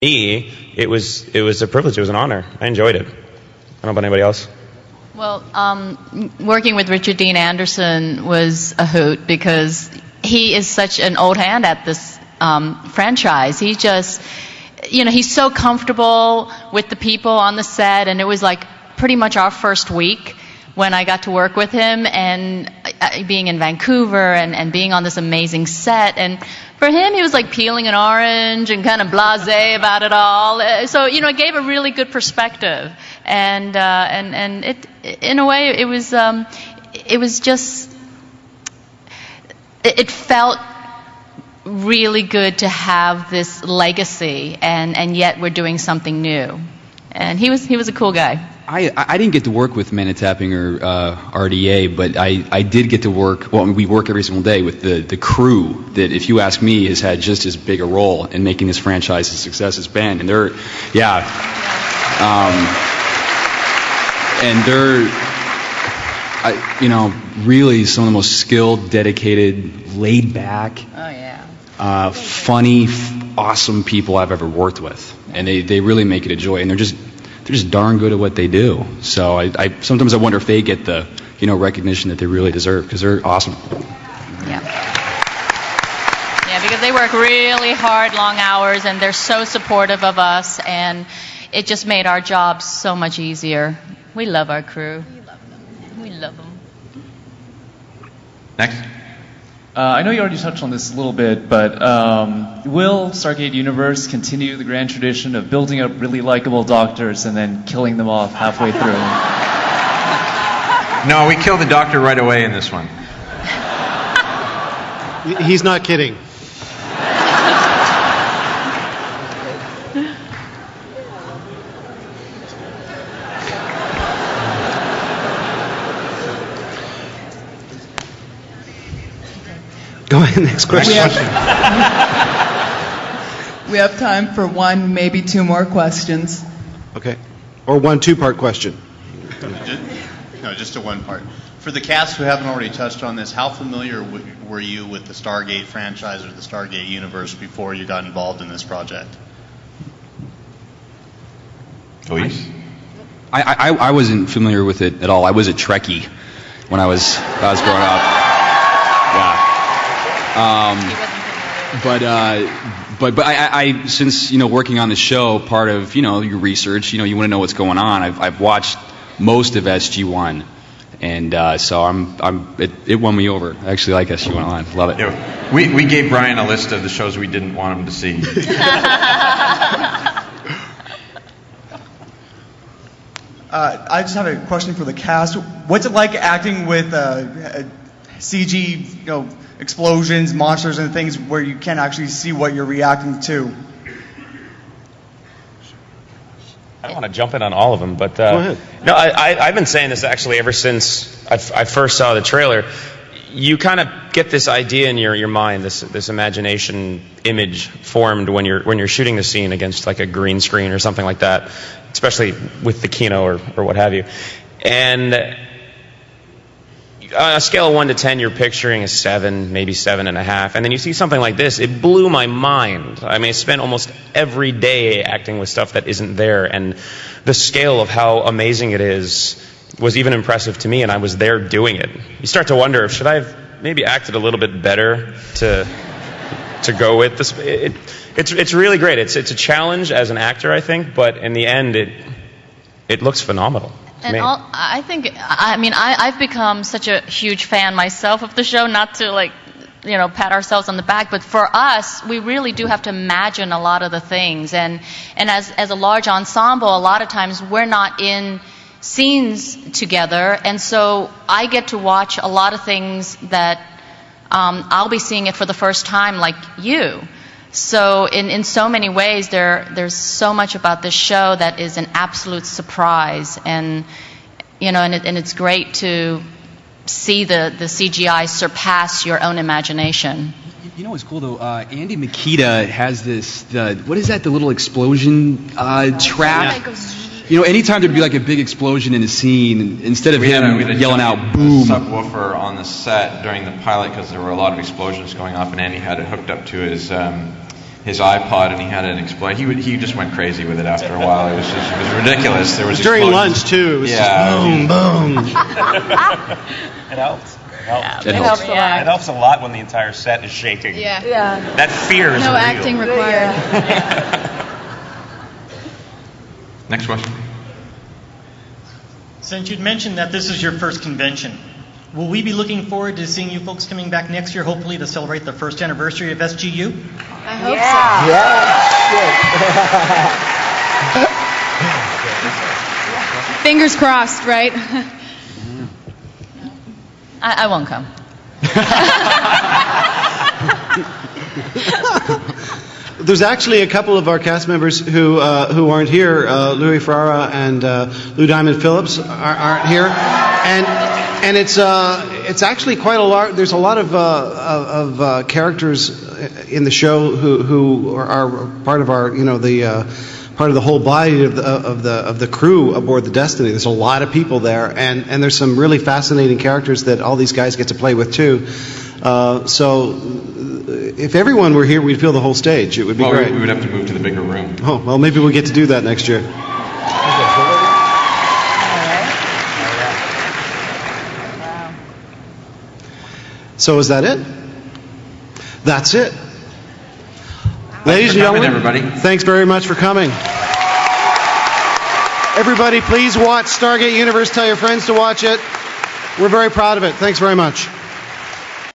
me, it was a privilege. It was an honor. I enjoyed it. I don't know about anybody else. Well, working with Richard Dean Anderson was a hoot because he is such an old hand at this franchise. He just, he's so comfortable with the people on the set, and it was like pretty much our first week when I got to work with him, and being in Vancouver and being on this amazing set. And for him, he was like peeling an orange and kind of blasé about it all. So, it gave a really good perspective. And it, in a way, it was just, it felt really good to have this legacy, and yet we're doing something new. And he was a cool guy. I didn't get to work with Manatapping or RDA, but I did get to work, well, we work every single day with the crew that, if you ask me, has had just as big a role in making this franchise a success as Ben. And they're really some of the most skilled, dedicated, laid back, funny, awesome people I've ever worked with. And they really make it a joy. And they're just darn good at what they do. So I sometimes I wonder if they get the recognition that they really deserve, because they're awesome. Yeah, because they work really hard, long hours, and they're so supportive of us, and it just made our jobs so much easier. We love our crew. We love them. Next. I know you already touched on this a little bit, but will Stargate Universe continue the grand tradition of building up really likable doctors and then killing them off halfway through? No, we kill the doctor right away in this one. He's not kidding. Go ahead, next question. We have time for one, maybe two more questions. Okay. Or one two-part question. No, just a one part. For the cast who haven't already touched on this, how familiar were you with the Stargate franchise or the Stargate universe before you got involved in this project? Luis? I wasn't familiar with it at all. I was a Trekkie when I was growing up. Yeah. But I since working on the show, part of your research, you want to know what's going on. I've watched most of SG1, and so it won me over. I actually like SG1. Love it. Yeah, we gave Brian a list of the shows we didn't want him to see. I just have a question for the cast. What's it like acting with CG, explosions, monsters, and things where you can't actually see what you're reacting to? I don't want to jump in on all of them, but go ahead. No, I've been saying this actually ever since I first saw the trailer. You kind of get this idea in your mind, this imagination image formed when you're shooting the scene against like a green screen or something like that, especially with the Kino or what have you. And on a scale of 1 to 10, you're picturing a 7, maybe 7.5, and then you see something like this. It blew my mind. I mean, I spent almost every day acting with stuff that isn't there, and the scale of how amazing it is was even impressive to me, and I was there doing it. You start to wonder, should I have maybe acted a little bit better to go with this? It's really great. It's a challenge as an actor, I think, but in the end, it looks phenomenal. And I've become such a huge fan myself of the show, not to pat ourselves on the back, but for us, we really do have to imagine a lot of the things. And as a large ensemble, a lot of times we're not in scenes together, and so I get to watch a lot of things that I'll be seeing it for the first time, like you. So in so many ways, there's so much about this show that is an absolute surprise, and it's great to see the CGI surpass your own imagination. You know what's cool though? Andy Makita has what is that? The little explosion trap. Anytime there'd be like a big explosion in a scene, instead of him yelling out "boom," subwoofer on the set during the pilot because there were a lot of explosions going off, and Andy had it hooked up to his his iPod, and he had it explain. He just went crazy with it after a while. It was ridiculous. There was During explosions. lunch too. It was Yeah. just boom, boom. It helps. It helps. It helps a lot when the entire set is shaking. Yeah. That fear is No real. acting required. Next question. Since you'd mentioned that this is your first convention, will we be looking forward to seeing you folks coming back next year, hopefully to celebrate the first anniversary of SGU? I hope so. Fingers crossed, right? I won't come. There's actually a couple of our cast members who aren't here. Louis Ferrara and Lou Diamond Phillips aren't here, and it's actually quite a lot. There's a lot of characters in the show who are part of our part of the whole body of the crew aboard the Destiny. There's a lot of people there, and there's some really fascinating characters that all these guys get to play with too. So if everyone were here, we'd fill the whole stage. It would be great. We would have to move to the bigger room. Oh, well, maybe we'll get to do that next year. So is that it? That's it. Ladies and gentlemen, everybody. Thanks very much for coming. Everybody, please watch Stargate Universe. Tell your friends to watch it. We're very proud of it. Thanks very much.